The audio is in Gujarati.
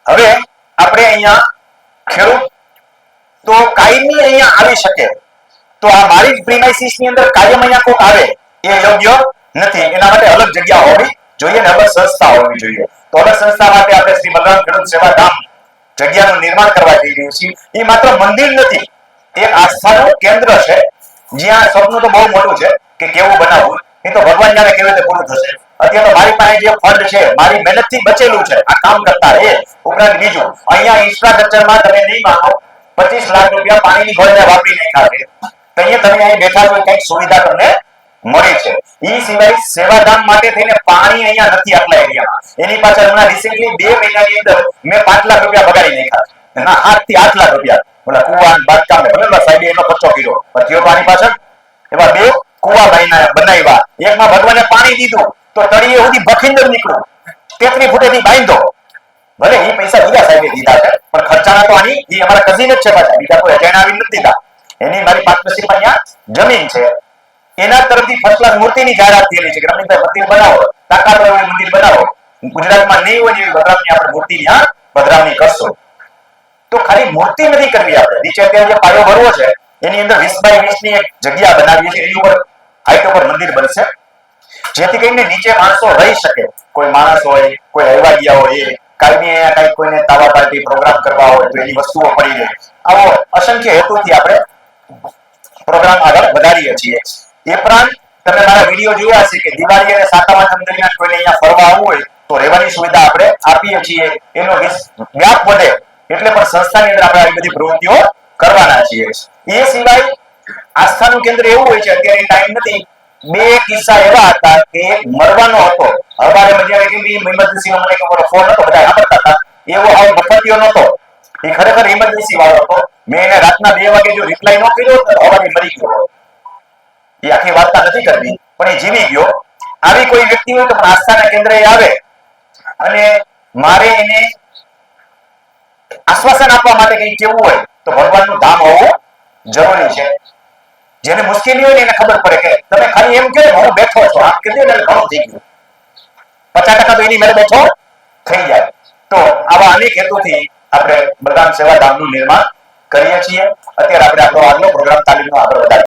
હવે આપણે અહીંયા ખેડૂત તો કાયમી અહીંયા આવી શકે, તો આ મારી પ્રીમાઇસીસ ની અંદર કાયમ અહીંયા કોક આવે એ યોગ્ય નથી. એના માટે અલગ જગ્યા હોવી જોઈએ ને અલગ સંસ્થા હોવી જોઈએ. તો અલગ સંસ્થા માટે આપણે શ્રી બલરામ ખેડૂત સેવાધામ જગ્યાનું નિર્માણ કરવા જઈ રહ્યું છીએ. એ માત્ર મંદિર નથી, એક આસ્થાનું કેન્દ્ર છે, જ્યાં સપનું તો બહુ મોટું છે કે કેવું બનાવવું, એ તો ભગવાન જાણે કેવી રીતે પૂરું થશે. અત્યારે તો મારી પાસે જે ફંડ છે મારી મહેનતથી બચેલું છે આ કામ કરતા એ ઉપરાંત બીજું અહીંયા ઇન્ફ્રાસ્ટ્રક્ચરમાં તમે નહીં માનો 25 લાખ રૂપિયા પાણીની ગોળને વાપરી નાખ્યા છે. તો અહીંયા તમે અહીં બેઠા છો કંઈક સુવિધા તમને મળી છે. એ સિવાય સેવાધામ માટે થઈને પાણી અહીંયા નથી આટલા એરિયામાં. એની પાછળ હમણાં રિસેન્ટલી 2 મહિનાની અંદર મેં 5 લાખ રૂપિયા બગાડી નાખ્યા ના 7 થી 8 લાખ રૂપિયા ઓલા કુવા બાંધકામ ને ભલે સાહેબે એનો ખર્ચો કર્યો પછી પાણી પાછળ એવા 2 કુવા બનાવ્યા. એકમાં ભગવાને પાણી દીધું તો તળિયે સુધી ભખીંદર નીકળ્યું, 33 ફૂટેથી બાંધો. ભલે એ પૈસા બીજા સાહેબે દીધા છે પણ ખર્ચાના તો આની એ અમારા કઝિન જ છે, પાછા બીજા કોઈ અજાણ આવી નથી દીધા. એની મારી પાર્ટનરશિપમાં અહીંયા જમીન છે. એના તરફથી ફર્સ્ટ ક્લાસ મૂર્તિની જાહેરાત થયેલી છે કે રમણીકભાઈ મંદિર બનાવો, તાકાત વાળું મંદિર બનાવો. ગુજરાતમાં નહીં હોય એવી ભદ્રામની આપણે મૂર્તિ ત્યાં પધરામણી કરશો. તો ખાલી મૂર્તિ નથી કરવી, આપણે નીચે અત્યારે જે પાયો ભરવો છે એની અંદર 20 બાય 20 ની એક જગ્યા બનાવી છે. એની ઉપર હાઈટ ઉપર મંદિર બનશે, જેથી કરીને નીચે માણસો રહી શકે. કોઈ માણસ હોય, કોઈ રહેવા ગયા હોય, એ કાયમી અહીંયા કઈ કોઈને તાવા પાર્ટી પ્રોગ્રામ કરવા હોય તો એની વસ્તુઓ પડી રહે. આવો અસંખ્ય હેતુથી આપણે પ્રોગ્રામ આગળ વધારીએ છીએ. એ ઉપરાંત તમે મારા વિડીયો જોયા હશે કે દિવાળી અને સાતમ આઠમ દરમિયાન કોઈને અહીંયા ફરવા આવવું હોય તો રહેવાની સુવિધા આપણે આપીએ છીએ. એનો વ્યાપ વધે એટલે પણ સંસ્થાની અંદર આપણે આવી બધી પ્રવૃત્તિઓ કરવાના છીએ. એ સિવાય આસ્થાનું કેન્દ્ર એવું હોય છે, અત્યારે ટાઈમ નથી, 2 કિસ્સા એવા હતા કે એક મરવાનો હતો. હવારે જ્યારે કે ઇમરજન્સીમાં મને ખબર ફોન હતો, બધા સાંભળતા હતા, એવો આવો મફતિયો નહોતો. એ ખરેખર ઇમરજન્સી વાળો હતો. મેં એને રાતના 2 વાગે જો રિપ્લાય ન કર્યો તો હવારે મરી ગયો. એ આખી વાર્તા નથી કરવી પણ એ જીવી ગયો. આવી કોઈ વ્યક્તિ હોય તો પણ આસ્થાના કેન્દ્રે આવે અને મારે એને આશ્વાસન આપવા માટે કંઈ કેવું હોય તો ભગવાનનું ધામ હોવું જરૂરી છે. જેને મુશ્કેલી હોય ને એને ખબર પડે કે તમે ખાલી એમ કહો હું બેઠો છું, આમ કીધું એટલે ઘણું થઈ ગયું. 50% તો એની મેળે બેઠો થઈ જાય. તો આવા અનેક હેતુથી આપણે બલરામ સેવાધામનું નિર્માણ કરીએ છીએ. અત્યારે આપણે આપણો આગલો પ્રોગ્રામ તાલીમનો આગળ વધારીએ.